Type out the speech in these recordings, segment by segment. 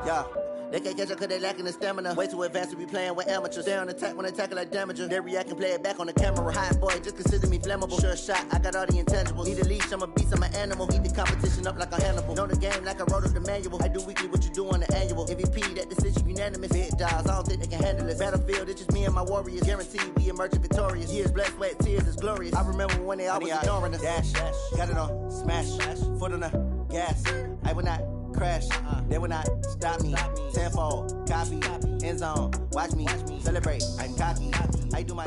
Yeah. They can't catch up cause they lacking the stamina. Way too advanced to be playing with amateurs. Stay on attack when they tackle like damager. They react and play it back on the camera. Hot boy, just consider me flammable. Sure shot, I got all the intangibles. Need a leash, I'm a beast, I'm an animal. Heat the competition up like a Hannibal. Know the game like I wrote up the manual. I do weekly what you do on the annual. MVP, that decision unanimous. Big dogs, I don't think they can handle it. Battlefield, it's just me and my warriors. Guaranteed we emerging victorious. Years, blood, sweat, tears, it's glorious. I remember when they always ignoring us. Dash, got it on, smash, foot on the gas. I will not crash, they will not stop me. Tenfold, copy, end zone, watch me, celebrate, I'm cocky, I do my...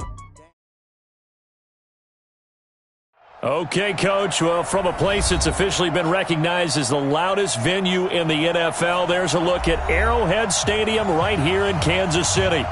Okay, Coach. Well, from a place that's officially been recognized as the loudest venue in the NFL, there's a look at Arrowhead Stadium right here in Kansas City.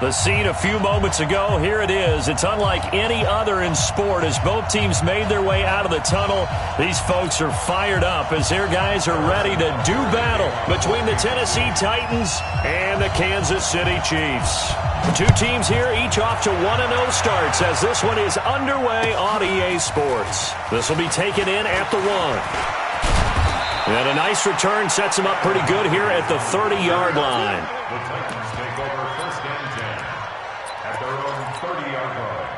The scene a few moments ago, here it is. It's unlike any other in sport as both teams made their way out of the tunnel. These folks are fired up as their guys are ready to do battle between the Tennessee Titans and the Kansas City Chiefs. The two teams here each off to 1-0 starts as this one is underway on EA Sports. This will be taken in at the 1. And a nice return sets them up pretty good here at the 30-yard line. The Titans take over first and 10 at their own 30-yard line.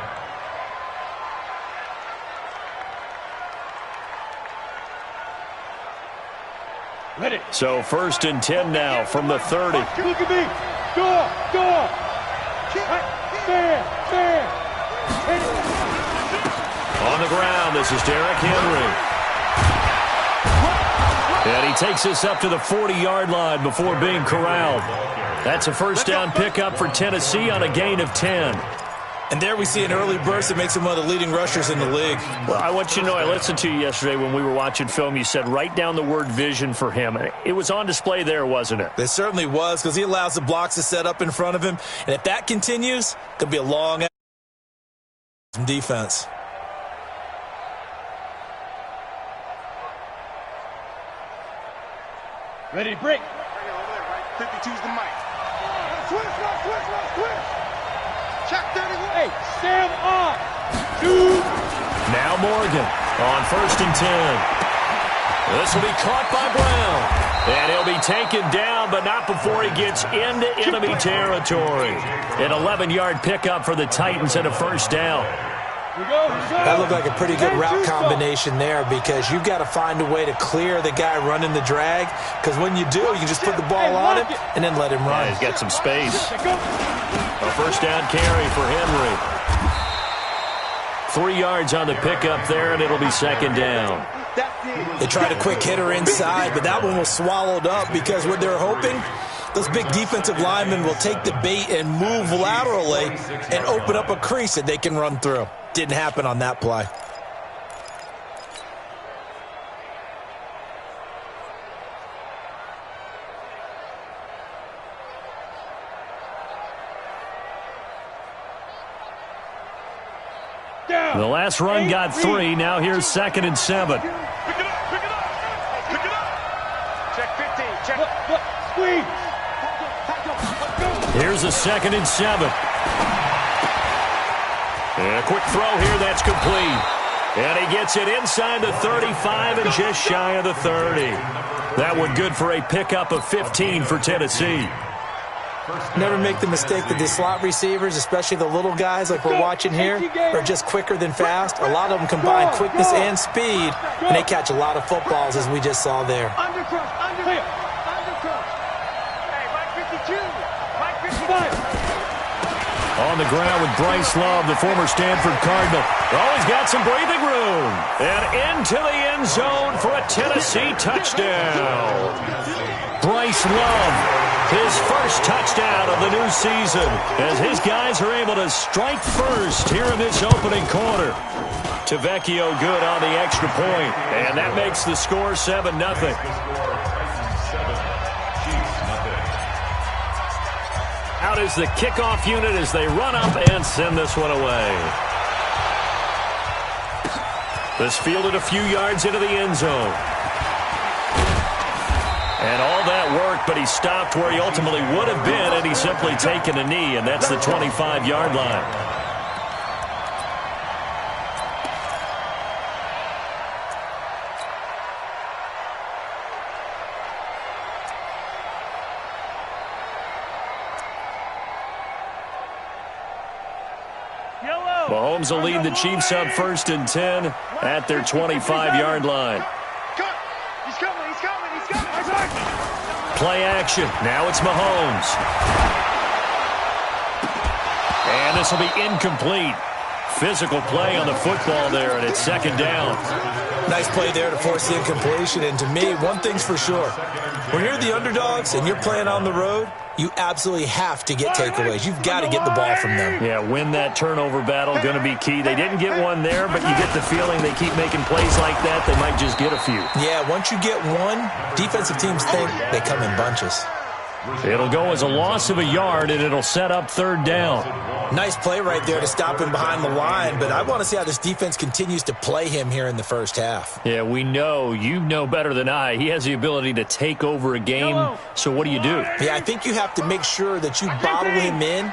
Ready. So first and 10 now from the 30. Look at me. Go. Stand. On the ground, this is Derrick Henry. And he takes this up to the 40-yard line before being corralled. That's a first down pickup for Tennessee on a gain of 10. And there we see an early burst that makes him one of the leading rushers in the league. Well, I want you to know, I listened to you yesterday when we were watching film. You said write down the word vision for him. It was on display there, wasn't it? It certainly was, because he allows the blocks to set up in front of him. And if that continues, there'll be a long defense. Ready to break. 52's the mic. Switch. Check 31. Hey, Sam on. 2. Now Morgan on first and 10. This will be caught by Brown. And he'll be taken down, but not before he gets into enemy territory. An 11-yard pickup for the Titans and a first down. That looked like a pretty good route combination there, because you've got to find a way to clear the guy running the drag, because when you do, you just put the ball on him and then let him run. Yeah, he's got some space. A first down carry for Henry. 3 yards on the pickup there, and it'll be second down. They tried a quick hitter inside, but that one was swallowed up, because what they're hoping, those big defensive linemen will take the bait and move laterally and open up a crease that they can run through. Didn't happen on that play. The last run got 3. Now here's second and 7. Pick it up. Check 15. Check. Squeeze. Here's a second and 7. And a quick throw here, that's complete. And he gets it inside the 35 and just shy of the 30. That one good for a pickup of 15 for Tennessee. Never make the mistake that the slot receivers, especially the little guys like we're watching here, are just quicker than fast. A lot of them combine quickness and speed, and they catch a lot of footballs, as we just saw there. Undercross. Hey, Mike 52. Mike 55. On the ground with Bryce Love, the former Stanford Cardinal. Oh, he's got some breathing room. And into the end zone for a Tennessee touchdown. Bryce Love, his first touchdown of the new season, as his guys are able to strike first here in this opening quarter. Tavecchio good on the extra point, and that makes the score 7-0. Out is the kickoff unit as they run up and send this one away. This fielded a few yards into the end zone. And all that work, but he stopped where he ultimately would have been, and he's simply taken a knee, and that's the 25-yard line. Mahomes will lead the Chiefs up 1st and 10 at their 25-yard line. He's coming, he's coming, he's coming. Play action. Now it's Mahomes. And this will be incomplete. Physical play on the football there, and it's 2nd down. Nice play there to force the incompletion. And to me, one thing's for sure. When you're the underdogs and you're playing on the road, you absolutely have to get takeaways. You've got to get the ball from them. Yeah, win that turnover battle, going to be key. They didn't get one there, but you get the feeling they keep making plays like that, they might just get a few. Yeah, once you get one, defensive teams think they come in bunches. It'll go as a loss of a yard, and it'll set up 3rd down. Nice play right there to stop him behind the line, but I want to see how this defense continues to play him here in the first half. Yeah, we know. You know better than I. He has the ability to take over a game, so what do you do? Yeah, I think you have to make sure that you bottle him in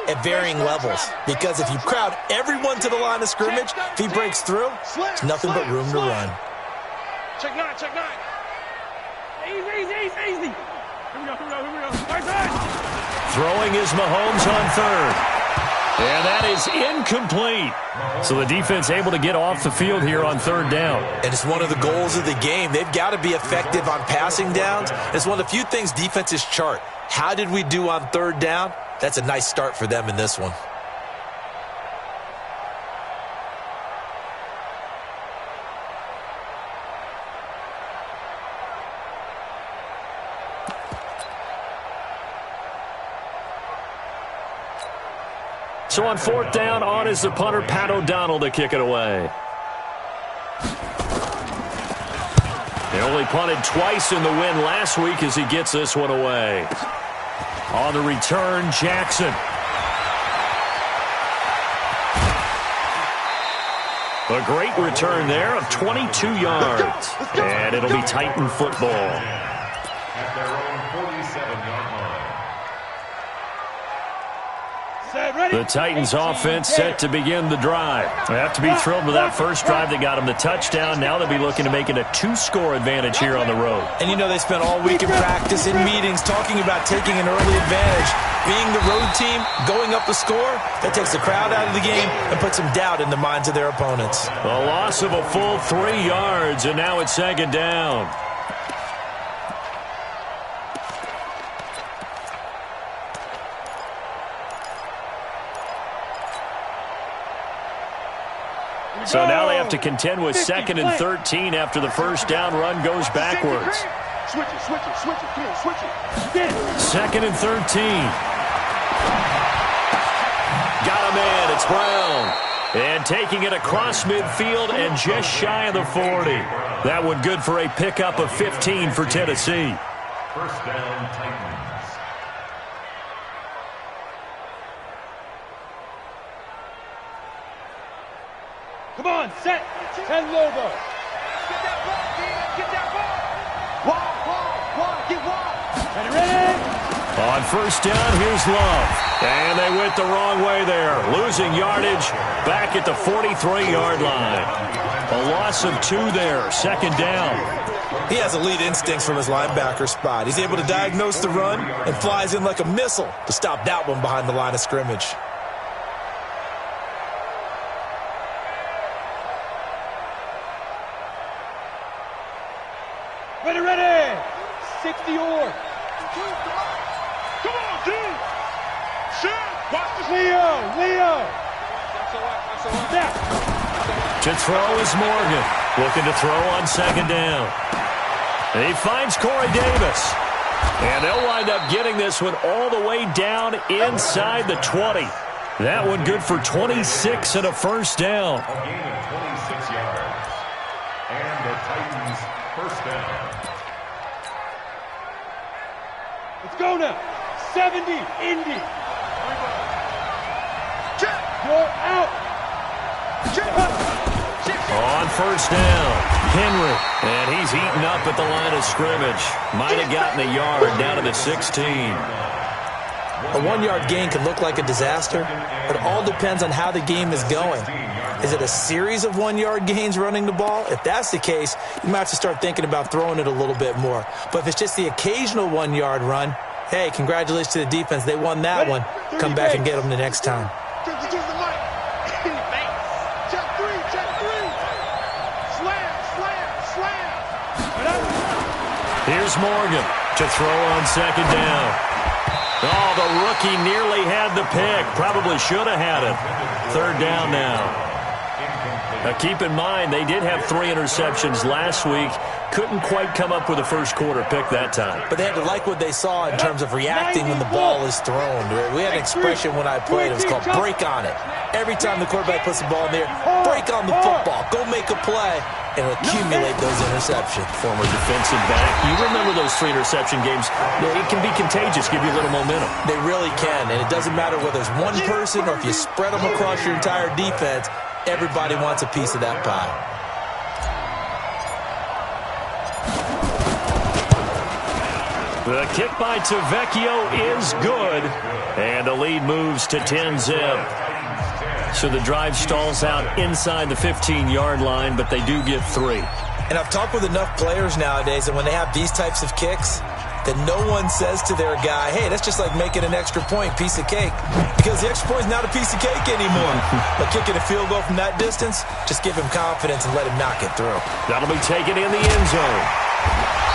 at varying levels, because if you crowd everyone to the line of scrimmage, if he breaks through, there's nothing but room to run. Check 9, check 9. Easy. Here we go. Right side. Throwing is Mahomes on 3rd. And that is incomplete. So the defense able to get off the field here on 3rd down. And it's one of the goals of the game. They've got to be effective on passing downs. It's one of the few things defenses chart. How did we do on 3rd down? That's a nice start for them in this one. So on 4th down, on is the punter, Pat O'Donnell, to kick it away. They only punted twice in the win last week as he gets this one away. On the return, Jackson. A great return there of 22 yards. And it'll be Titan football. At their own 47-yard line. The Titans offense set to begin the drive. They have to be thrilled with that first drive that got them the touchdown. Now they'll be looking to make it a 2-score advantage here on the road. And you know they spent all week in practice, in meetings, talking about taking an early advantage. Being the road team, going up the score, that takes the crowd out of the game and puts some doubt in the minds of their opponents. A loss of a full 3 yards, and now it's 2nd down. So now they have to contend with 2nd and 13 after the first down run goes backwards. Switch it. Come on, switch it. 2nd and 13. Got him in. It's Brown. And taking it across midfield and just shy of the 40. That one good for a pickup of 15 for Tennessee. 1st down, Titans. Come on, set. 10 Lobo. Get that ball, man. Get that ball. Wall. Get wall. Ready? On 1st down, here's Love. And they went the wrong way there. Losing yardage back at the 43-yard line. A loss of 2 there. 2nd down. He has elite instincts from his linebacker spot. He's able to diagnose the run and flies in like a missile to stop that one behind the line of scrimmage. Ready. 60 or. Come on, dude. Shoot. Watch this. Leo. Snap. To throw is Morgan. Looking to throw on 2nd down. And he finds Corey Davis. And they'll wind up getting this one all the way down inside the 20. That one good for 26 and a 1st down. A gain of 26 yards. And the Titans' 1st down. Let's go now. 70, Indy. You're out. On 1st down, Henry. And he's eaten up at the line of scrimmage. Might have gotten a yard down to the 16. A 1-yard gain can look like a disaster, but it all depends on how the game is going. Is it a series of 1-yard gains running the ball? If that's the case, you might have to start thinking about throwing it a little bit more. But if it's just the occasional 1-yard run, hey, congratulations to the defense. They won that one. Come back and get them the next time. Here's Morgan to throw on second down. Oh, the rookie nearly had the pick. Probably should have had it. Third down now. Now, keep in mind, they did have 3 interceptions last week. Couldn't quite come up with a first-quarter pick that time. But they had to like what they saw in terms of reacting when the ball is thrown. We had an expression when I played. It was called break on it. Every time the quarterback puts the ball in there, break on the football. Go make a play and accumulate those interceptions. Former defensive back. You remember those 3 interception games. It can be contagious, give you a little momentum. They really can, and it doesn't matter whether it's one person or if you spread them across your entire defense. Everybody wants a piece of that pie. The kick by Tavecchio is good. And the lead moves to 10-zip. So the drive stalls out inside the 15-yard line, but they do get 3. And I've talked with enough players nowadays that when they have these types of kicks, that no one says to their guy, hey, that's just like making an extra point, piece of cake. Because the extra point is not a piece of cake anymore. But kicking a field goal from that distance, just give him confidence and let him knock it through. That'll be taken in the end zone.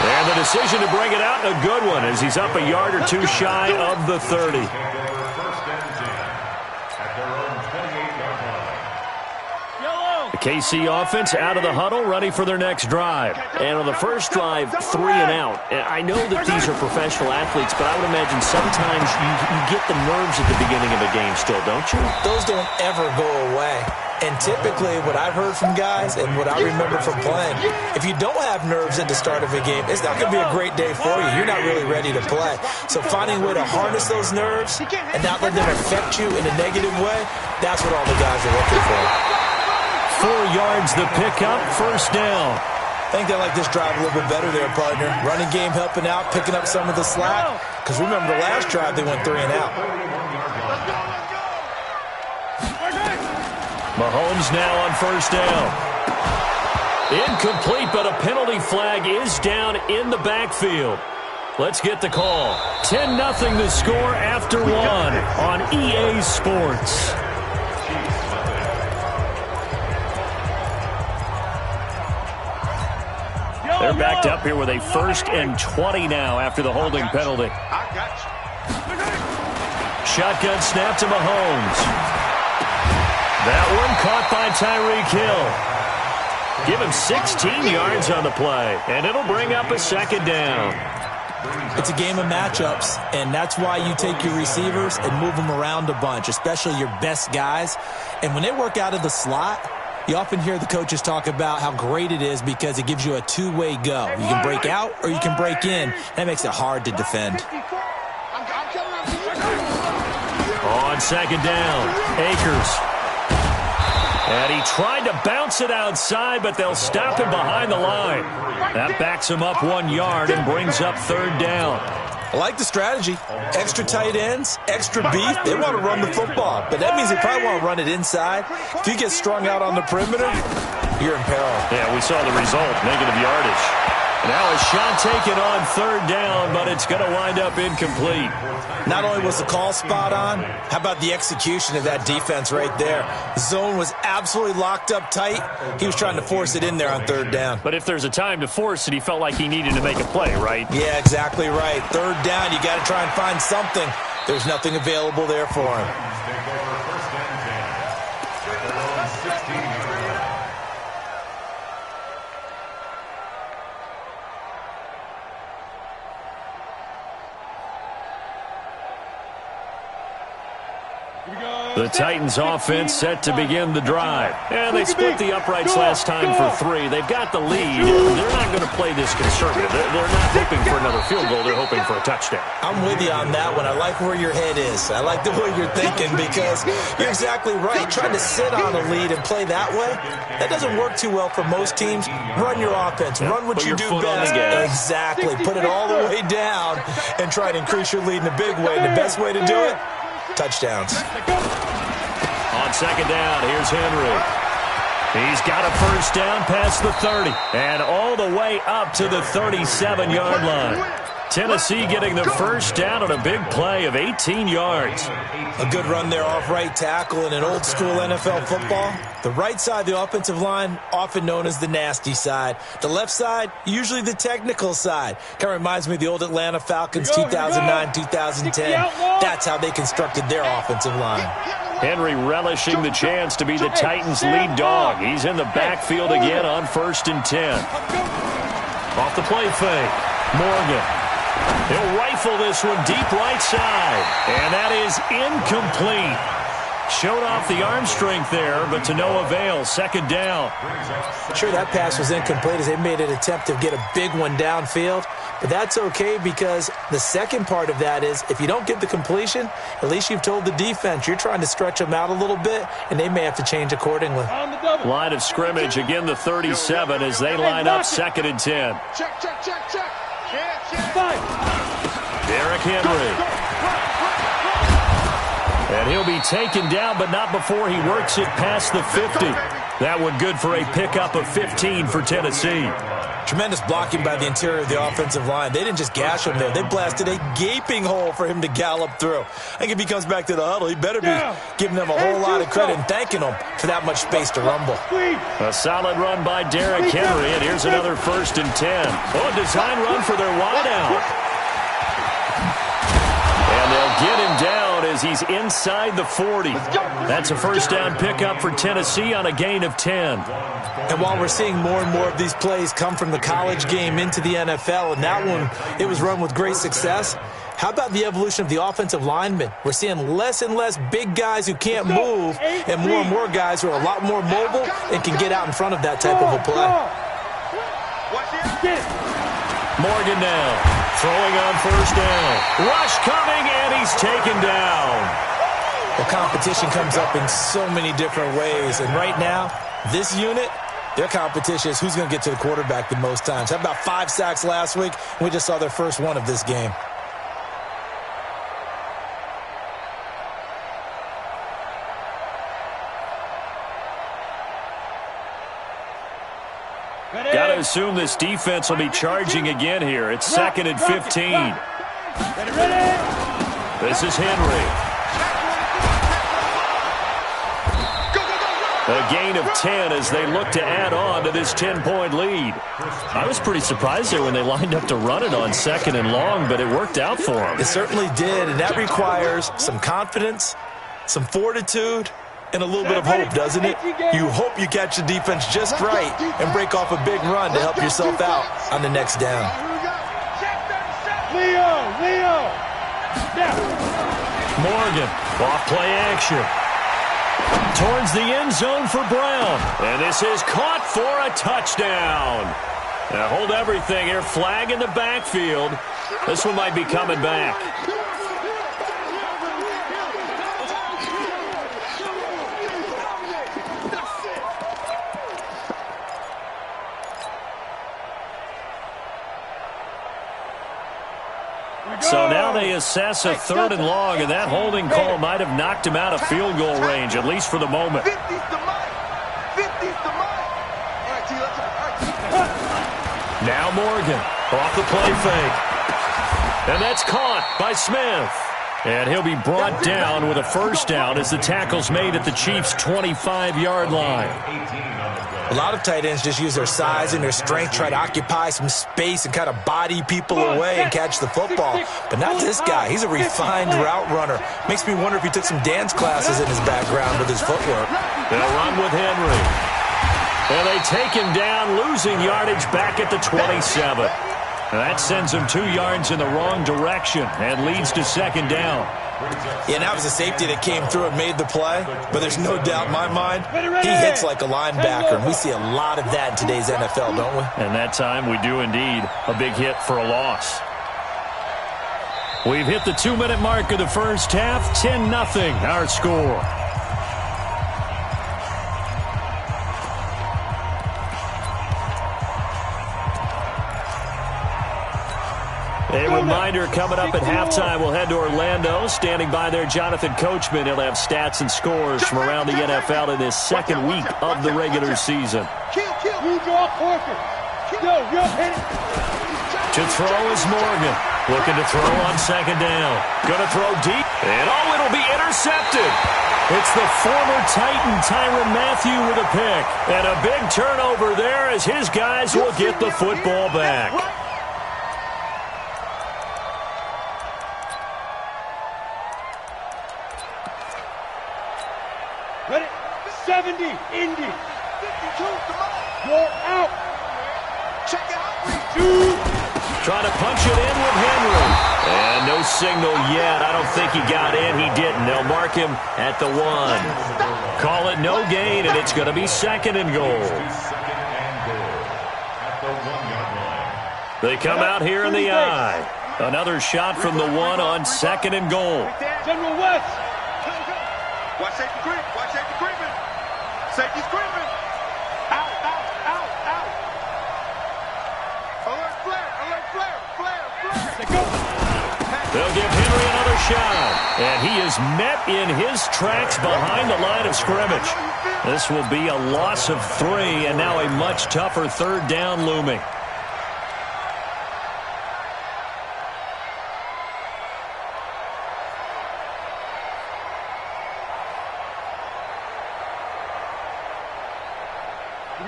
And the decision to bring it out, a good one, as he's up a yard or 2 shy of the 30. KC offense out of the huddle, ready for their next drive. And on the first drive, 3 and out. And I know that these are professional athletes, but I would imagine sometimes you get the nerves at the beginning of a game still, don't you? Those don't ever go away. And typically what I've heard from guys and what I remember from playing, if you don't have nerves at the start of a game, it's not going to be a great day for you. You're not really ready to play. So finding a way to harness those nerves and not let them affect you in a negative way, that's what all the guys are looking for. 4 yards the pickup, first down. I think they like this drive a little bit better there, partner. Running game helping out, picking up some of the slack. Because remember, the last drive they went 3 and out. Mahomes now on first down. Incomplete, but a penalty flag is down in the backfield. Let's get the call. 10-0 the score after 1 on EA Sports. They're backed up here with a 1st and 20 now after the holding penalty. Shotgun snap to Mahomes. That one caught by Tyreek Hill. Give him 16 yards on the play, and it'll bring up a 2nd down. It's a game of matchups, and that's why you take your receivers and move them around a bunch, especially your best guys. And when they work out of the slot, you often hear the coaches talk about how great it is because it gives you a 2-way go. You can break out or you can break in. That makes it hard to defend. On 2nd down, Akers. And he tried to bounce it outside, but they'll stop him behind the line. That backs him up 1 yard and brings up 3rd down. I like the strategy. Extra tight ends, extra beef. They want to run the football, but that means they probably want to run it inside. If you get strung out on the perimeter, you're in peril. Yeah, we saw the result, negative yardage. Now a shot taken on 3rd down, but it's going to wind up incomplete. Not only was the call spot on, how about the execution of that defense right there? The zone was absolutely locked up tight. He was trying to force it in there on 3rd down. But if there's a time to force it, he felt like he needed to make a play, right? Yeah, exactly right. 3rd down, you got to try and find something. There's nothing available there for him. The Titans offense set to begin the drive. And they split the uprights last time for 3. They've got the lead. They're not going to play this conservative. They're not hoping for another field goal. They're hoping for a touchdown. I'm with you on that one. I like where your head is. I like the way you're thinking because you're exactly right. Trying to sit on a lead and play that way, that doesn't work too well for most teams. Run your offense. Run what you do best. Exactly. Put it all the way down and try to increase your lead in a big way. And the best way to do it, touchdowns. On 2nd down, here's Henry. He's got a 1st down past the 30 and all the way up to the 37-yard line. Tennessee getting the first down on a big play of 18 yards. A good run there off right tackle in an old school NFL football. The right side of the offensive line, often known as the nasty side. The left side, usually the technical side. Kind of reminds me of the old Atlanta Falcons 2009, 2010. That's how they constructed their offensive line. Henry relishing the chance to be the Titans' lead dog. He's in the backfield again on 1st and 10. Off the play fake, Morgan. He'll rifle this one deep right side. And that is incomplete. Showed off the arm strength there, but to no avail. 2nd down. Sure, that pass was incomplete as they made an attempt to get a big one downfield. But that's okay because the second part of that is if you don't get the completion, at least you've told the defense you're trying to stretch them out a little bit, and they may have to change accordingly. Line of scrimmage, again the 37 as they line up 2nd and 10. Check. Derrick Henry. And he'll be taken down, but not before he works it past the 50. That one good for a pickup of 15 for Tennessee. Tremendous blocking by the interior of the offensive line. They didn't just gash him there. They blasted a gaping hole for him to gallop through. I think if he comes back to the huddle, he better be giving them a whole lot of credit and thanking them for that much space to rumble. A solid run by Derrick Henry, and here's another 1st and 10. Oh, a design run for their wideout. And they'll get him down as he's inside the 40. That's a 1st down pickup for Tennessee on a gain of 10. And while we're seeing more and more of these plays come from the college game into the NFL, and that one, it was run with great success, how about the evolution of the offensive linemen? We're seeing less and less big guys who can't move and more guys who are a lot more mobile and can get out in front of that type of a play. Morgan now, throwing on 1st down. Rush coming, and he's taken down. The competition comes up in so many different ways, and right now, this unit, their competition is who's going to get to the quarterback the most times. How about 5 sacks last week? We just saw their first one of this game. Got to assume this defense will be charging again here. It's 2nd and 15. This is Henry. A gain of 10 as they look to add on to this 10-point lead. I was pretty surprised there when they lined up to run it on 2nd and long, but it worked out for them. It certainly did, and that requires some confidence, some fortitude, and a little bit of hope, doesn't it? You hope you catch the defense just right and break off a big run to help yourself out on the next down. Leo. Morgan, off play action. Towards the end zone for Brown. And this is caught for a touchdown. Now hold everything here. Flag in the backfield. This one might be coming back. So now they assess a 3rd and long, and that holding call might have knocked him out of field goal range, at least for the moment. 50's the mark. 50's the mark. All right, T, let's go. Now Morgan off the play fake. And that's caught by Smith. And he'll be brought down with a 1st down as the tackle's made at the Chiefs' 25-yard line. A lot of tight ends just use their size and their strength, try to occupy some space and kind of body people away and catch the football. But not this guy. He's a refined route runner. Makes me wonder if he took some dance classes in his background with his footwork. They'll run with Henry. And they take him down, losing yardage back at the 27. And that sends him 2 yards in the wrong direction and leads to 2nd down. Yeah, and that was a safety that came through and made the play, but there's no doubt in my mind, he hits like a linebacker, and we see a lot of that in today's NFL, don't we? And that time we do indeed. A big hit for a loss. We've hit the 2-minute mark of the first half. 10-0 our score. A reminder coming up at halftime, we'll head to Orlando. Standing by there, Jonathan Coachman. He'll have stats and scores from around the NFL in this 2nd week of the regular season. You draw Parker. Yo, hit it. To throw is Morgan. Looking to throw on second down. Going to throw deep. And it'll be intercepted. It's the former Titan Tyrann Mathieu with a pick. And a big turnover there as his guys will get the football back. Ready? 70, Indy. 52, you're out. Check out. 2. Trying to punch it in with Henry. And no signal yet. I don't think he got in. He didn't. They'll mark him at the 1. Call it no gain, and it's going to be second and goal. They come out here in the eye. Another shot from the 1 on second and goal. General West. Watch safety creep. Watch safety creeping. Safety's creeping. Out, out, out, out. Alert flare, alert flare, flare, flare. Go. They'll give Henry another shot. And he is met in his tracks behind the line of scrimmage. This will be a loss of 3, and now a much tougher third down looming.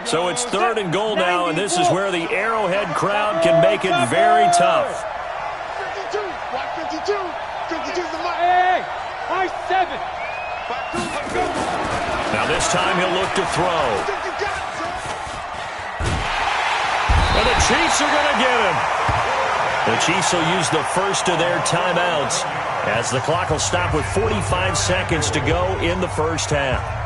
So it's third and goal now, and this is where the Arrowhead crowd can make it very tough. 52, watch 52. 52's the mark. Hey, high 7. Now this time he'll look to throw. And the Chiefs are going to get him. The Chiefs will use the first of their timeouts as the clock will stop with 45 seconds to go in the first half.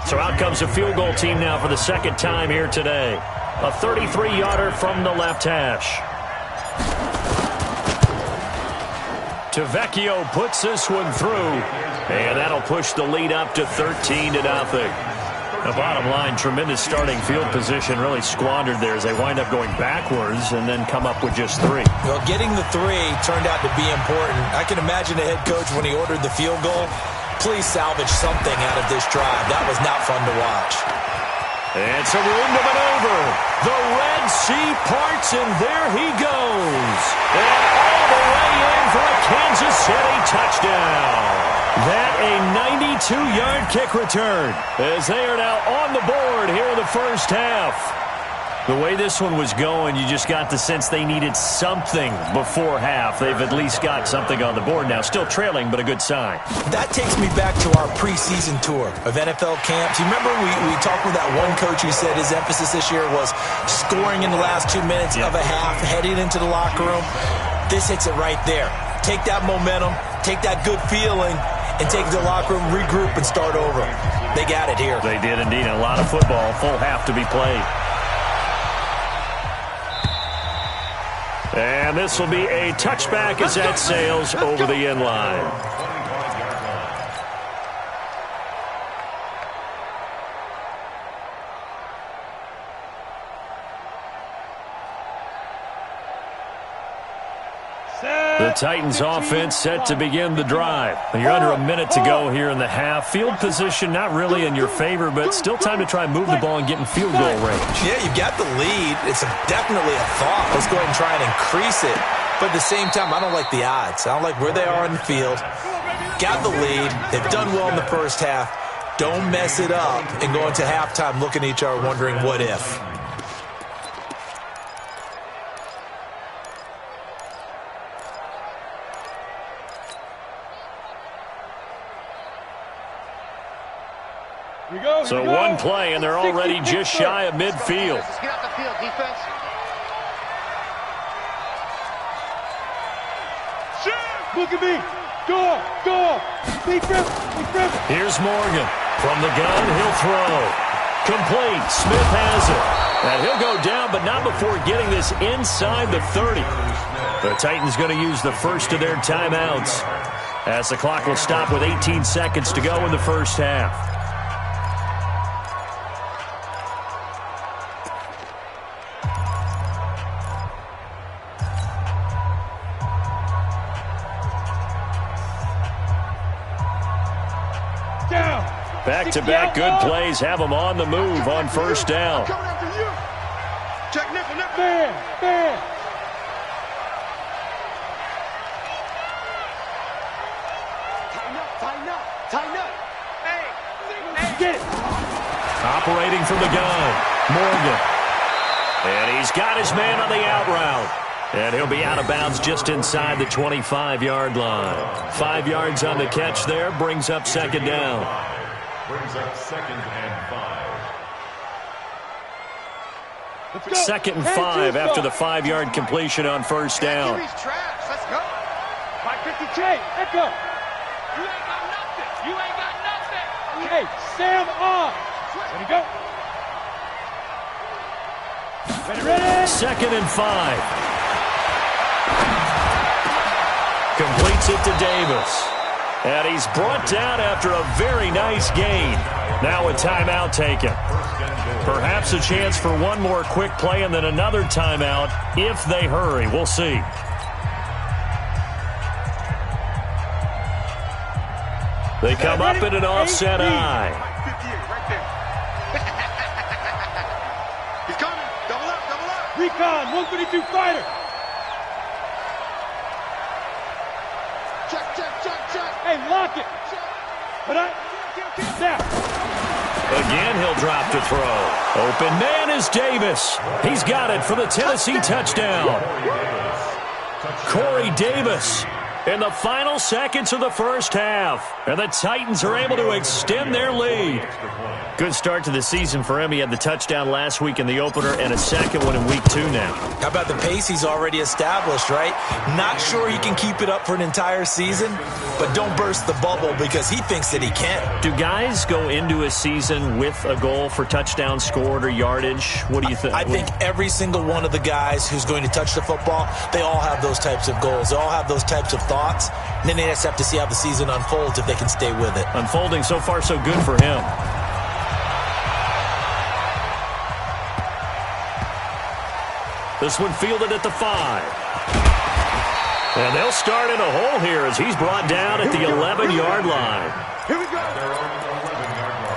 So out comes a field goal team now for the second time here today. A 33-yarder from the left hash. Tavecchio puts this one through, and that'll push the lead up to 13-0. The bottom line, tremendous starting field position, really squandered there as they wind up going backwards and then come up with just 3. Well, getting the 3 turned out to be important. I can imagine the head coach when he ordered the field goal. Please salvage something out of this drive. That was not fun to watch. And some room to maneuver. The Red Sea parts, and there he goes. And all the way in for a Kansas City touchdown. That a 92-yard kick return as they are now on the board here in the first half. The way this one was going, you just got the sense they needed something before half. They've at least got something on the board now. Still trailing, but a good sign. That takes me back to our preseason tour of NFL camps. You remember we talked with that one coach who said his emphasis this year was scoring in the last 2 minutes of a half, heading into the locker room. This hits it right there. Take that momentum, take that good feeling, and take it to the locker room, regroup, and start over. They got it here. They did indeed. A lot of football, full half to be played. And this will be a touchback as that sails over the end line. The Titans offense set to begin the drive. You're under a minute to go here in the half. Field position not really in your favor, but still time to try and move the ball and get in field goal range. Yeah, you got the lead. It's definitely a thought. Let's go ahead and try and increase it. But at the same time, I don't like the odds. I don't like where they are in the field. Got the lead. They've done well in the first half. Don't mess it up and go into halftime looking at each other wondering what if. So one play, and they're already just shy of midfield. Let's get off the field, defense. Look at me. Go. Big rip. Here's Morgan. From the gun, he'll throw. Complete. Smith has it. And he'll go down, but not before getting this inside the 30. The Titans going to use the first of their timeouts as the clock will stop with 18 seconds to go in the first half. Back-to-back good plays have them on the move on first down. Check nickel. Man. from the gun. Morgan. And he's got his man on the out route. And he'll be out of bounds just inside the 25-yard line. 5 yards on the catch there. Brings up second down. Brings up 2nd and 5. Second and 5 after the 5-yard completion on first down. Let's go. 552, echo. You ain't got nothing. You ain't got nothing. Okay, Sam on. Ready, go. Ready. Second and 5. Completes it to Davis. And he's brought down after a very nice gain. Now a timeout taken. Perhaps a chance for one more quick play and then another timeout if they hurry. We'll see. They come up in an offset eye. 58, right there. He's coming. Double up, double up. Recon, 132 fighter. Check. Hey, lock it. Put up. Snap. Again, he'll drop to throw. Open man is Davis. He's got it for the Tennessee touchdown. Corey Davis in the final seconds of the first half. And the Titans are able to extend their lead. Good start to the season for him. He had the touchdown last week in the opener and a second one in week 2 now. How about the pace he's already established, right? Not sure he can keep it up for an entire season, but don't burst the bubble because he thinks that he can. Do guys go into a season with a goal for touchdown scored or yardage? What do you think? I think every single one of the guys who's going to touch the football, they all have those types of goals. They all have those types of thoughts. And then they just have to see how the season unfolds if they can stay with it. Unfolding so far so good for him. This one fielded at the 5. And they'll start in a hole here as he's brought down at the 11-yard line. Here we go. Their own 11-yard line.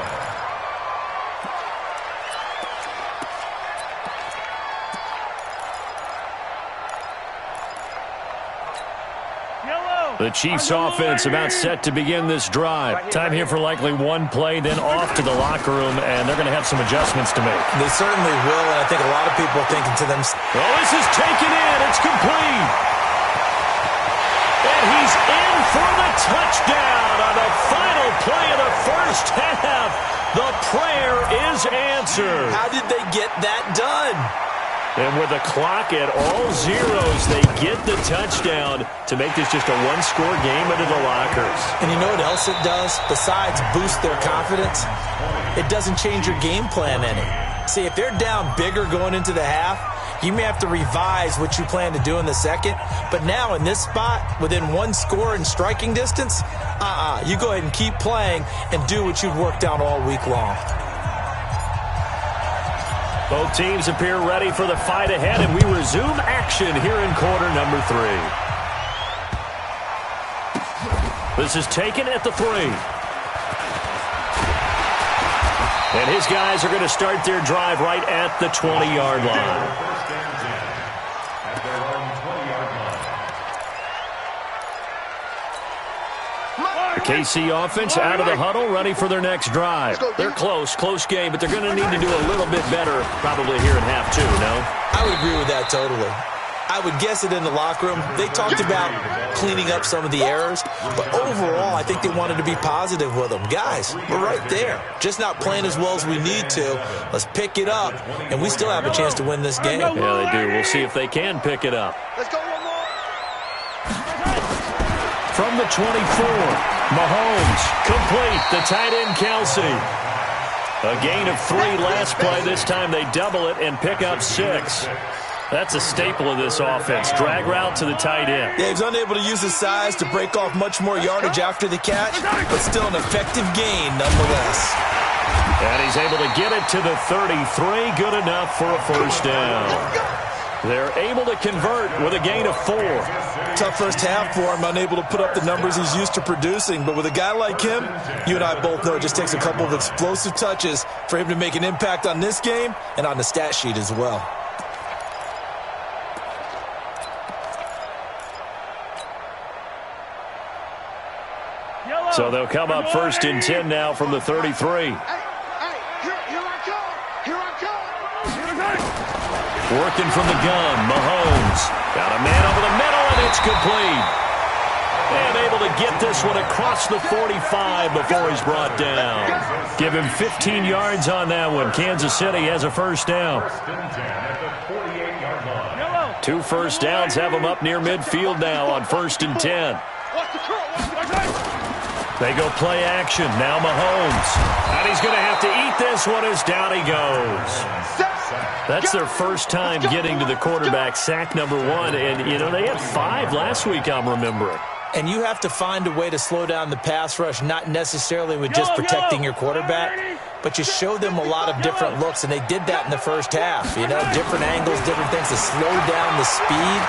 The Chiefs offense about set to begin this drive. Time here for likely one play, then off to the locker room, and they're going to have some adjustments to make. They certainly will, and I think a lot of people are thinking to themselves, Oh, this is taken in. It's complete. And he's in for the touchdown on the final play of the first half. The prayer is answered. how did they get that done? And with the clock at all zeros, they get the touchdown to make this just a one-score game into the lockers. And you know what else it does? Besides boost their confidence, it doesn't change your game plan any. See, if they're down bigger going into the half, you may have to revise what you plan to do in the second. But now in this spot, within one score in striking distance, you go ahead and keep playing and do what you've worked out all week long. Both teams appear ready for the fight ahead, and we resume action here in quarter number 3. This is taken at the 3. And his guys are going to start their drive right at the 20-yard line. First and 10 at their own 20-yard line. The KC offense out of the huddle, ready for their next drive. They're close game, but they're going to need to do a little bit better probably here in half 2, no? I would agree with that totally. I would guess it in the locker room. They talked about cleaning up some of the errors, but overall, I think they wanted to be positive with them. Guys, we're right there. Just not playing as well as we need to. Let's pick it up, and we still have a chance to win this game. Yeah, they do. We'll see if they can pick it up. Let's go one more. From the 24, Mahomes, complete, the tight end Kelsey. A gain of 3 last play. This time they double it and pick up 6. That's a staple of this offense. Drag route to the tight end. Yeah, he's unable to use his size to break off much more yardage after the catch, but still an effective gain nonetheless. And he's able to get it to the 33. Good enough for a first down. They're able to convert with a gain of 4. Tough first half for him, unable to put up the numbers he's used to producing. But with a guy like him, you and I both know it just takes a couple of explosive touches for him to make an impact on this game and on the stat sheet as well. So they'll come up first and 10 now from the 33. Hey, here I come. Working from the gun, Mahomes. Got a man over the middle, and it's complete. And able to get this one across the 45 before he's brought down. Give him 15 yards on that one. Kansas City has a first down. 2 first downs have them up near midfield now on 1st and 10. They go play action. Now Mahomes. And he's going to have to eat this one as down he goes. That's their first time getting to the quarterback, sack number 1. And, you know, they had 5 last week, I'm remembering. And you have to find a way to slow down the pass rush, not necessarily with just protecting your quarterback, but you show them a lot of different looks, and they did that in the first half. You know, different angles, different things to slow down the speed.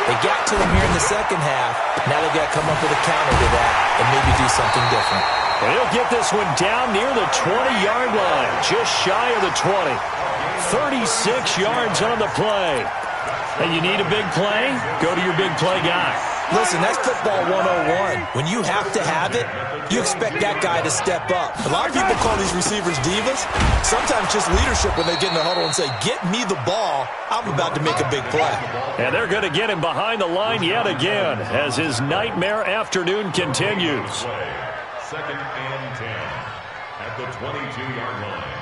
They got to him here in the second half. Now they've got to come up with a counter to that and maybe do something different. Well, he'll get this one down near the 20-yard line, just shy of the 20. 36 yards on the play. And you need a big play? Go to your big play guy. Listen, that's football 101. When you have to have it, you expect that guy to step up. A lot of people call these receivers divas. Sometimes just leadership when they get in the huddle and say, get me the ball, I'm about to make a big play. And they're going to get him behind the line yet again as his nightmare afternoon continues. 2nd and 10 at the 22-yard line.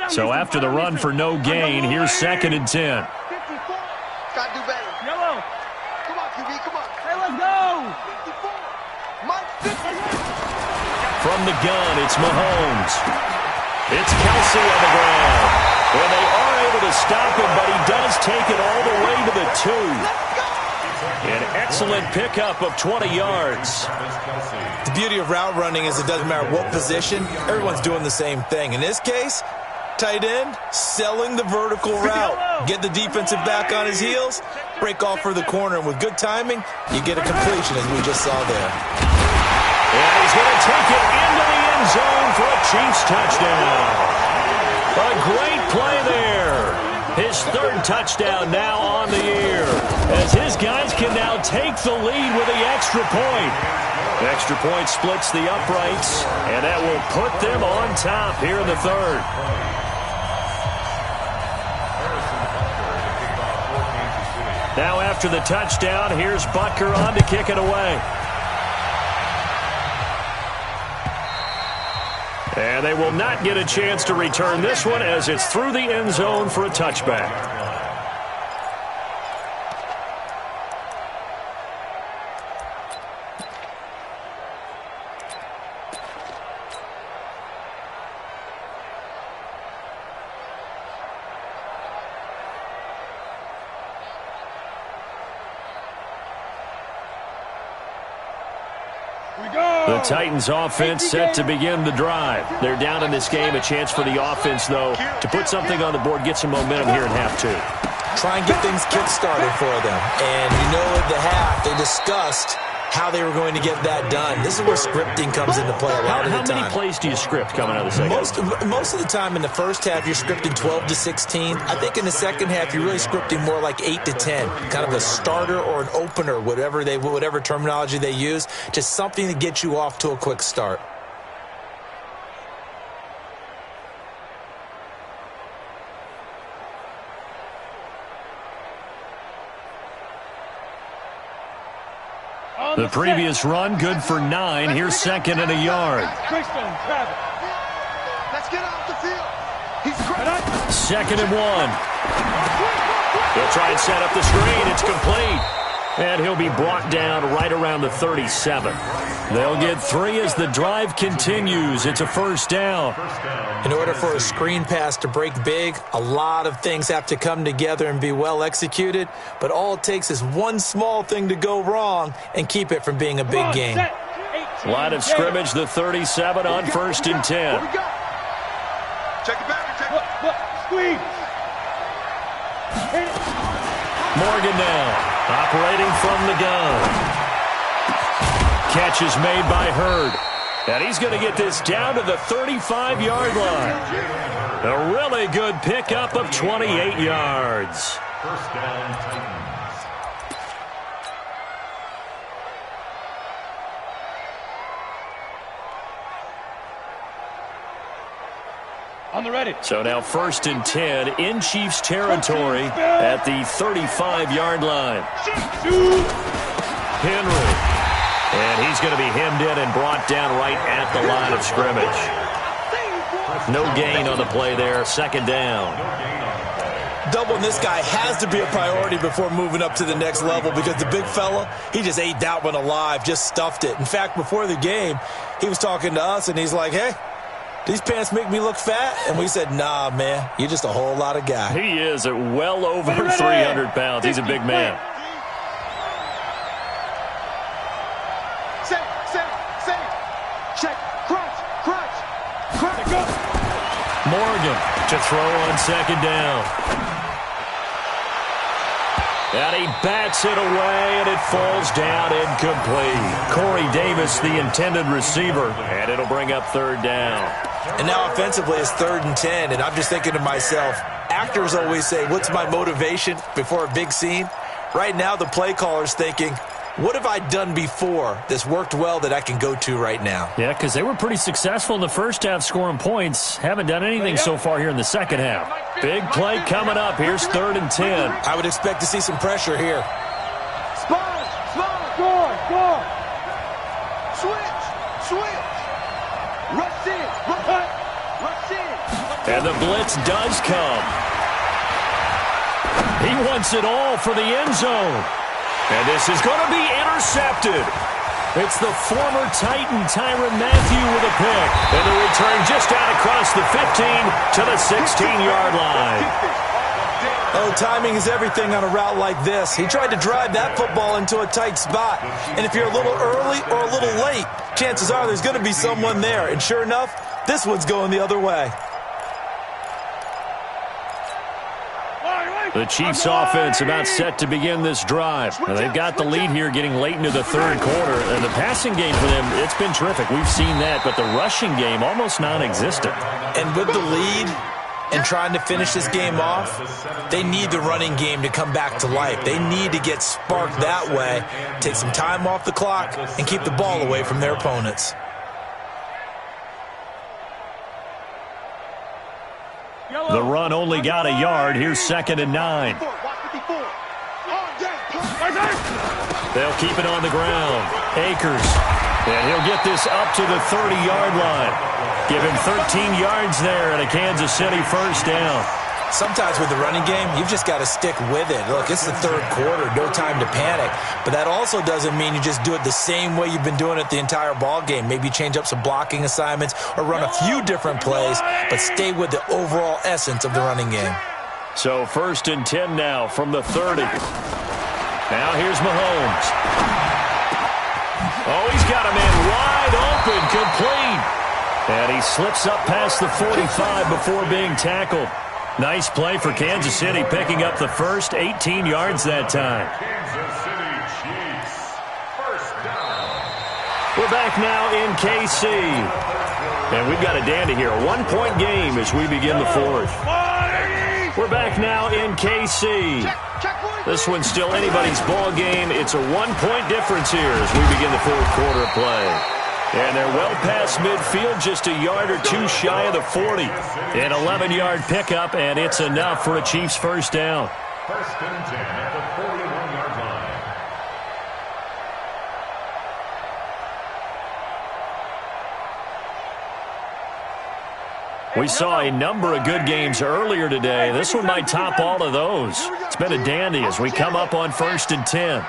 So after the run for no gain, here's 2nd and 10. Gotta do better. Yellow. Come on, QB, come on. Hey, let's go. 54. Mike, 50. From the gun, it's Mahomes. It's Kelsey on the ground. Well, they are able to stop him, but he does take it all the way to the 2. An excellent pickup of 20 yards. The beauty of route running is it doesn't matter what position, everyone's doing the same thing. In this case, tight end, selling the vertical route. Get the defensive back on his heels, break off for the corner, and with good timing, you get a completion as we just saw there. And he's going to take it into the end zone for a Chiefs touchdown. A great play there. His 3rd touchdown now on the year, as his guys can now take the lead with the extra point. Extra point splits the uprights, and that will put them on top here in the 3rd. Now after the touchdown, here's Butker on to kick it away. And they will not get a chance to return this one as it's through the end zone for a touchback. The Titans offense set to begin the drive. They're down in this game. A chance for the offense, though, to put something on the board, get some momentum here in half 2. Try and get things kick-started for them. And you know at the half, they discussed how they were going to get that done. This is where scripting comes into play a lot of the time. How many plays do you script coming out of the second? Most of the time in the first half, you're scripting 12 to 16. I think in the second half, you're really scripting more like 8 to 10. Kind of a starter or an opener, whatever terminology they use. Just something to get you off to a quick start. The previous run, good for 9. Here's 2nd and a yard. Let's get off the field. He's great. 2nd and 1. He'll try and set up the screen. It's complete. And he'll be brought down right around the 37. They'll get 3 as the drive continues. It's a first down. In order for a screen pass to break big, a lot of things have to come together and be well executed. But all it takes is one small thing to go wrong and keep it from being a big game. Line of scrimmage, the 37 on 1st and 10. Check it back. Squeeze. Morgan now, operating from the gun. Catch is made by Hurd. And he's going to get this down to the 35-yard line. A really good pickup of 28 yards. First down, Titans. On the ready. So now 1st and 10 in Chiefs territory at the 35-yard line. Henry. And he's going to be hemmed in and brought down right at the line of scrimmage. No gain on the play there. 2nd down. Doubling this guy has to be a priority before moving up to the next level because the big fella, he just ate that one alive, just stuffed it. In fact, before the game, he was talking to us, and he's like, hey, these pants make me look fat? And we said, nah, man, you're just a whole lot of guy. He is at well over 300 pounds. He's a big man. Check, crunch. Morgan to throw on 2nd down. And he bats it away, and it falls down incomplete. Corey Davis, the intended receiver, and it'll bring up 3rd down. And now offensively it's 3rd and 10, and I'm just thinking to myself, actors always say, what's my motivation before a big scene? Right now the play caller's thinking, what have I done before that's worked well that I can go to right now? Yeah, because they were pretty successful in the first half scoring points. Haven't done anything so far here in the second half. Big play coming up. Here's 3rd and 10. I would expect to see some pressure here. Spot. Score. Switch. Rush in. And the blitz does come. He wants it all for the end zone. And this is going to be intercepted. It's the former Titan Tyrann Mathieu with a pick. And the return just out across the 15 to the 16-yard line. Oh, timing is everything on a route like this. He tried to drive that football into a tight spot. And if you're a little early or a little late, chances are there's going to be someone there. And sure enough, this one's going the other way. The Chiefs offense about set to begin this drive. Now, they've got the lead here getting late into the 3rd quarter. And the passing game for them, it's been terrific. We've seen that. But the rushing game, almost non-existent. And with the lead and trying to finish this game off, they need the running game to come back to life. They need to get sparked that way, take some time off the clock, and keep the ball away from their opponents. The run only got a yard. Here's 2nd and 9. They'll keep it on the ground. Akers. And he'll get this up to the 30-yard line. Give him 13 yards there and a Kansas City 1st down. Sometimes with the running game, you've just got to stick with it. Look, it's the 3rd quarter, no time to panic. But that also doesn't mean you just do it the same way you've been doing it the entire ball game. Maybe change up some blocking assignments or run a few different plays, but stay with the overall essence of the running game. So 1st and 10 now from the 30. Now here's Mahomes. Oh, he's got a man wide open, complete. And he slips up past the 45 before being tackled. Nice play for Kansas City, picking up the first 18 yards that time. Kansas City Chiefs, 1st down. We're back now in KC. And we've got a dandy here. A 1-point game as we begin the 4th. We're back now in KC. This one's still anybody's ball game. It's a 1-point difference here as we begin the 4th quarter of play. And they're well past midfield, just a yard or two shy of the 40. An 11-yard pickup, and it's enough for a Chiefs 1st down. 1st and 10 at the 41-yard line. We saw a number of good games earlier today. This one might top all of those. It's been a dandy as we come up on 1st and 10.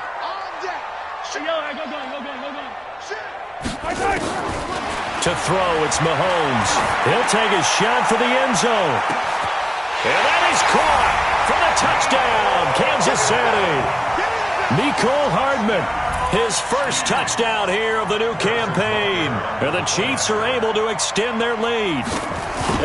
To throw, it's Mahomes. He'll take his shot for the end zone. And that is caught for the touchdown, Kansas City. Mecole Hardman, his first touchdown here of the new campaign. And the Chiefs are able to extend their lead.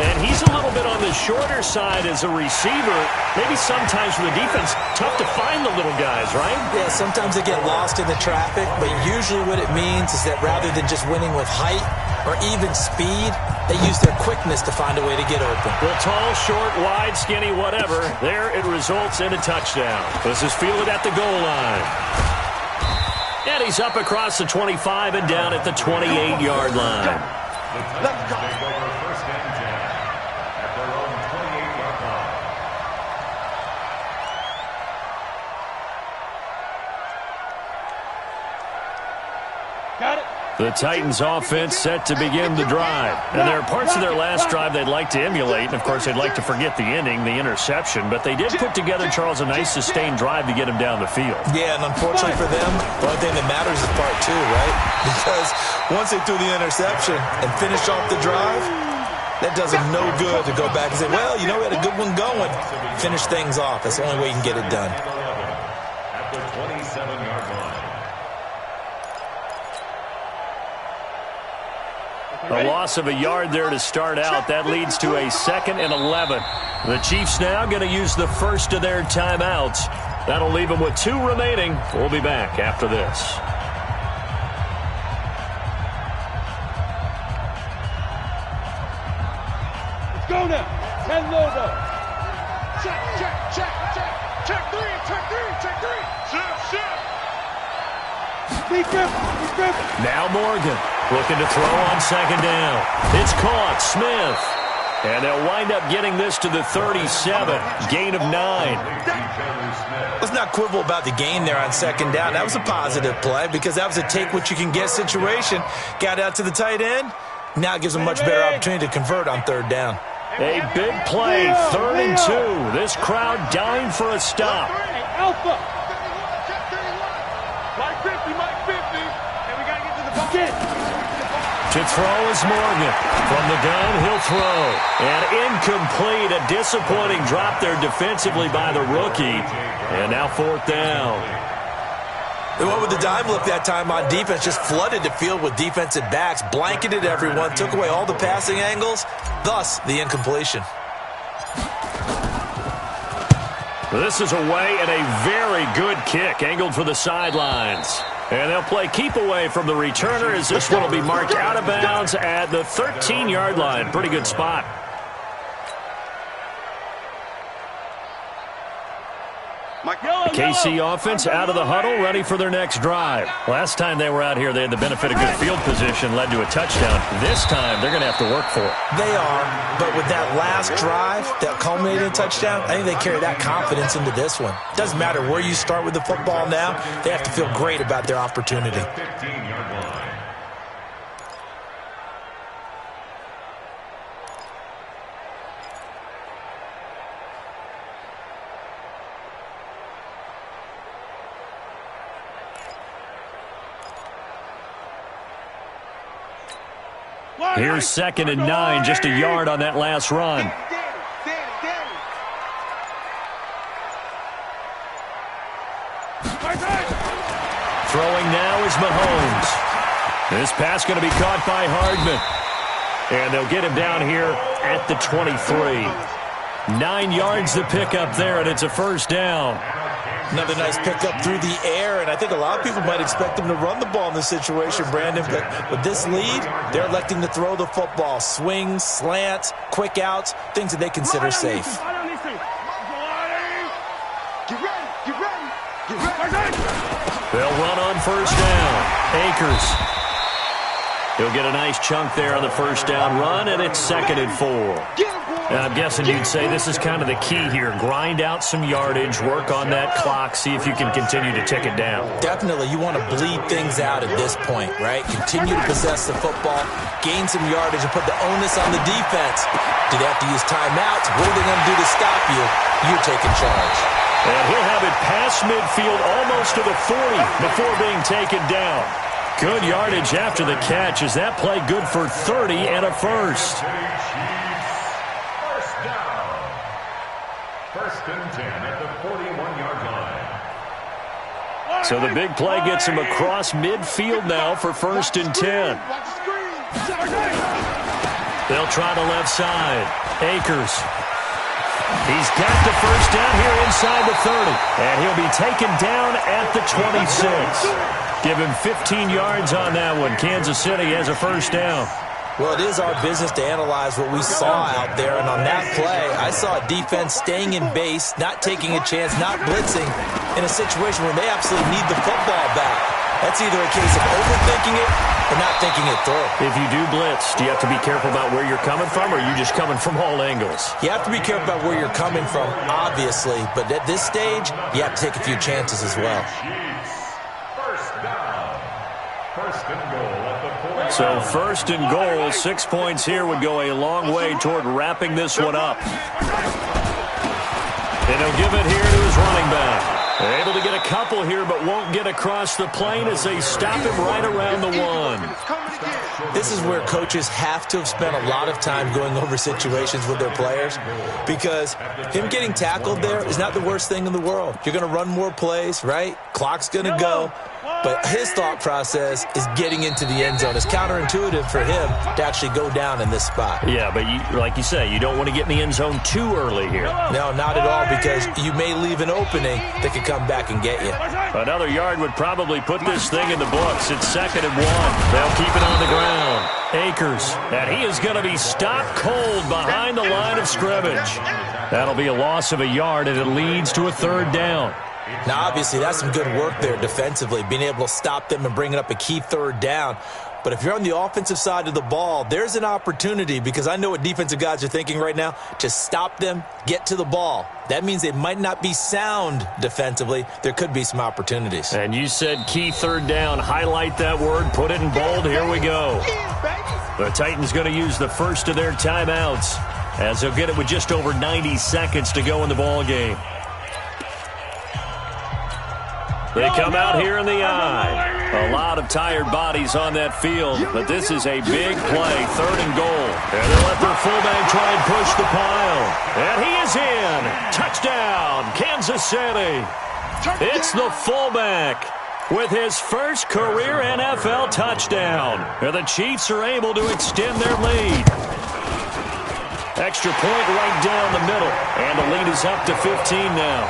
And he's a little bit on the shorter side as a receiver. Maybe sometimes for the defense, tough to find the little guys, right? Yeah, sometimes they get lost in the traffic, but usually what it means is that rather than just winning with height or even speed, they use their quickness to find a way to get open. Well, tall, short, wide, skinny, whatever. There it results in a touchdown. This is fielded at the goal line. And he's up across the 25 and down at the 28-yard line. The Titans take over 1st and 10 at the Got it. The Titans offense set to begin the drive. And there are parts of their last drive they'd like to emulate. And, of course, they'd like to forget the ending, the interception. But they did put together, Charles, a nice sustained drive to get him down the field. Yeah, and unfortunately for them, the only thing that matters is part two, right? Because once they threw the interception and finished off the drive, that does them no good to go back and say, well, you know, we had a good one going. Finish things off. That's the only way you can get it done. At the 27-yard line. A loss of a yard there to start out. That leads to a 2nd and 11. The Chiefs now going to use the first of their timeouts. That'll leave them with 2 remaining. We'll be back after this. Let's go now. 10 logo. Check, check, check, check. Check 3, check 3, check 3. Shift, shift. Be driven. Now Morgan looking to throw on 2nd down. It's caught. Smith. And they'll wind up getting this to the 37. Gain of 9. Let's not quibble about the gain there on 2nd down. That was a positive play because that was a take-what-you-can-get situation. Got out to the tight end. Now it gives them a much better opportunity to convert on 3rd down. A big play, 3rd and 2. This crowd dying for a stop. Hey, Alpha. Mike 50, Mike 50. And we got to get to the bucket. To throw is Morgan. From the gun, he'll throw. And incomplete. A disappointing drop there defensively by the rookie. And now 4th down. They went with the dime look that time on defense, just flooded the field with defensive backs, blanketed everyone, took away all the passing angles, thus the incompletion. This is away and a very good kick, angled for the sidelines. And they'll play keep away from the returner as this one will be marked out of bounds at the 13-yard line. Pretty good spot. The KC offense out of the huddle, ready for their next drive. Last time they were out here, they had the benefit of good field position, led to a touchdown. This time, they're going to have to work for it. They are, but with that last drive that culminated in a touchdown, I think they carry that confidence into this one. Doesn't matter where you start with the football now, they have to feel great about their opportunity. 15-yard line. Here's 2nd and 9, just a yard on that last run. Throwing now is Mahomes. This pass going to be caught by Hardman. And they'll get him down here at the 23. 9 yards to pick up there, and it's a 1st down. Another nice pickup through the air, and I think a lot of people might expect them to run the ball in this situation, Brandon, but with this lead, they're electing to throw the football. Swings, slants, quick outs, things that they consider safe. They'll run on 1st down. Akers. He'll get a nice chunk there on the 1st down run, and it's 2nd and 4. And I'm guessing you'd say this is kind of the key here. Grind out some yardage, work on that clock, see if you can continue to tick it down. Definitely, you want to bleed things out at this point, right? Continue to possess the football, gain some yardage, and put the onus on the defense. Do they have to use timeouts? What are they going to do to stop you? You're taking charge. And he'll have it past midfield, almost to the 40 before being taken down. Good yardage after the catch. Is that play good for 30 and a 1st? 1st and 10 at the 41-yard line. So the big play gets him across midfield now for 1st and 10. They'll try the left side. Akers. He's got the 1st down here inside the 30. And he'll be taken down at the 26. Give him 15 yards on that one. Kansas City has a 1st down. Well, it is our business to analyze what we saw out there, and on that play, I saw a defense staying in base, not taking a chance, not blitzing, in a situation where they absolutely need the football back. That's either a case of overthinking it or not thinking it through. If you do blitz, do you have to be careful about where you're coming from, or are you just coming from all angles? You have to be careful about where you're coming from, obviously, but at this stage, you have to take a few chances as well. First and goal at the 40. So first and goal, 6 points here would go a long way toward wrapping this one up. And he'll give it here to his running back. Able to get a couple here, but won't get across the plane as they stop him right around the 1. This is where coaches have to have spent a lot of time going over situations with their players, because him getting tackled there is not the worst thing in the world. You're going to run more plays, right? Clock's going to go. But his thought process is getting into the end zone. It's counterintuitive for him to actually go down in this spot. Yeah, but like you say, you don't want to get in the end zone too early here. No, not at all, because you may leave an opening that could come back and get you. Another yard would probably put this thing in the books. It's 2nd and 1. They'll keep it on the ground. Akers, and he is going to be stopped cold behind the line of scrimmage. That'll be a loss of a yard, and it leads to a 3rd down. Now, obviously, that's some good work there defensively, being able to stop them and bringing up a key 3rd down. But if you're on the offensive side of the ball, there's an opportunity, because I know what defensive guys are thinking right now, to stop them, get to the ball. That means they might not be sound defensively. There could be some opportunities. And you said key 3rd down. Highlight that word. Put it in bold. Here we go. The Titans going to use the first of their timeouts, as they'll get it with just over 90 seconds to go in the ball game. They come out here in the eye. A lot of tired bodies on that field, but this is a big play, 3rd and goal. And they'll let their fullback try and push the pile. And he is in. Touchdown, Kansas City. It's the fullback with his first career NFL touchdown. And the Chiefs are able to extend their lead. Extra point right down the middle. And the lead is up to 15 now.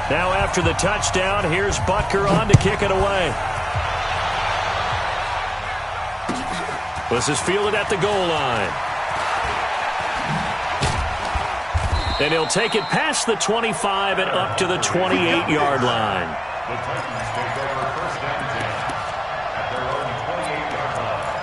Now after the touchdown, here's Butker on to kick it away. This is fielded at the goal line. And he'll take it past the 25 and up to the 28-yard line. The Titans take over first and 10 at their own 28-yard line.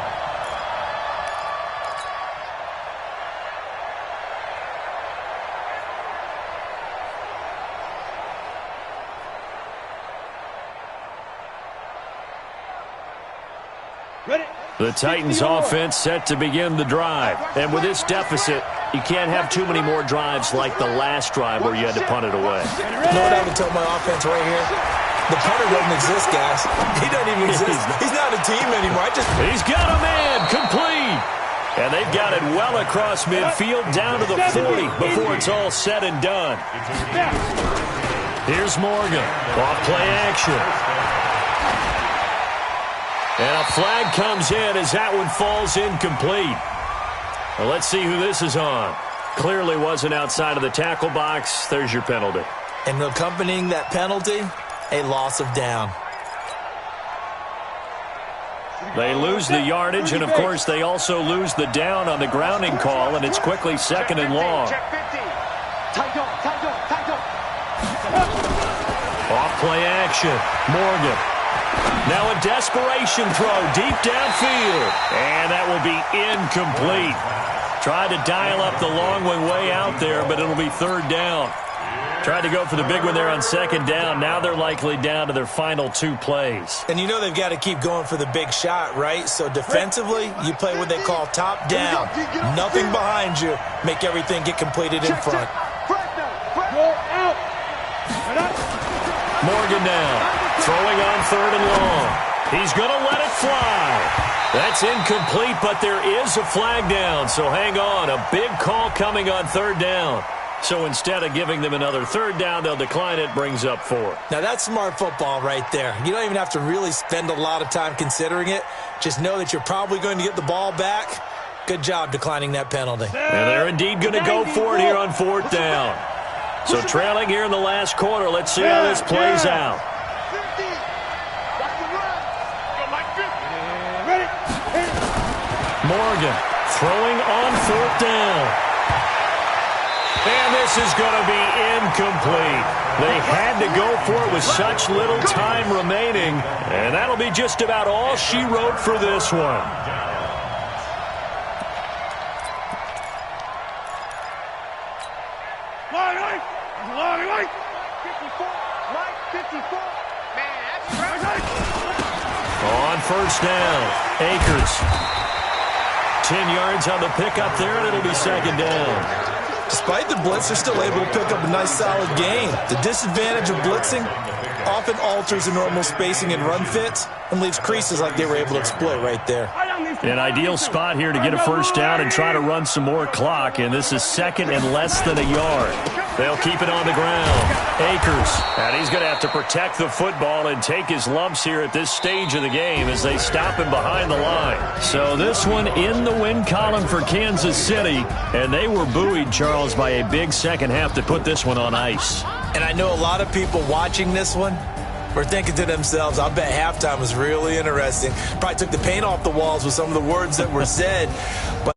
The Titans offense set to begin the drive. And with this deficit, you can't have too many more drives like the last drive where you had to punt it away. You know what I would tell my offense right here? The punter doesn't exist, guys. He doesn't even exist. He's not a team anymore. He's got a man complete. And they've got it well across midfield down to the 40 before it's all said and done. Here's Morgan. Off play action. And a flag comes in as that one falls incomplete. Well, let's see who this is on. Clearly wasn't outside of the tackle box. There's your penalty. And accompanying that penalty, a loss of down. They lose the yardage, and, of course, they also lose the down on the grounding call, and it's quickly 2nd and long. Off play action. Morgan. Now a desperation throw deep downfield. And that will be incomplete. Tried to dial up the long one way out there, but it'll be 3rd down. Tried to go for the big one there on 2nd down. Now they're likely down to their final 2 plays. And you know they've got to keep going for the big shot, right? So defensively, you play what they call top down. Nothing behind you. Make everything get completed in front. Morgan now. Throwing on 3rd and long. He's going to let it fly. That's incomplete, but there is a flag down, so hang on. A big call coming on 3rd down. So instead of giving them another 3rd down, they'll decline it, brings up 4. Now that's smart football right there. You don't even have to really spend a lot of time considering it. Just know that you're probably going to get the ball back. Good job declining that penalty. And they're indeed going to go for it here on 4th down. So trailing here in the last quarter, let's see how this plays out. Morgan throwing on 4th down. And this is going to be incomplete. They had to go for it with such little time remaining. And that'll be just about all she wrote for this one. 54. Mike 54. Man, that's On first down, Akers. 10 yards on the pickup there, and it'll be second down. Despite the blitz, they're still able to pick up a nice, solid gain. The disadvantage of blitzing often alters the normal spacing and run fits and leaves creases like they were able to exploit right there. An ideal spot here to get a first down and try to run some more clock, and this is second and less than a yard. They'll keep it on the ground. Akers, and he's going to have to protect the football and take his lumps here at this stage of the game as they stop him behind the line. So this one in the win column for Kansas City, and they were buoyed, Charles, by a big second half to put this one on ice. And I know a lot of people watching this one were thinking to themselves, I bet halftime was really interesting. Probably took the paint off the walls with some of the words that were said. But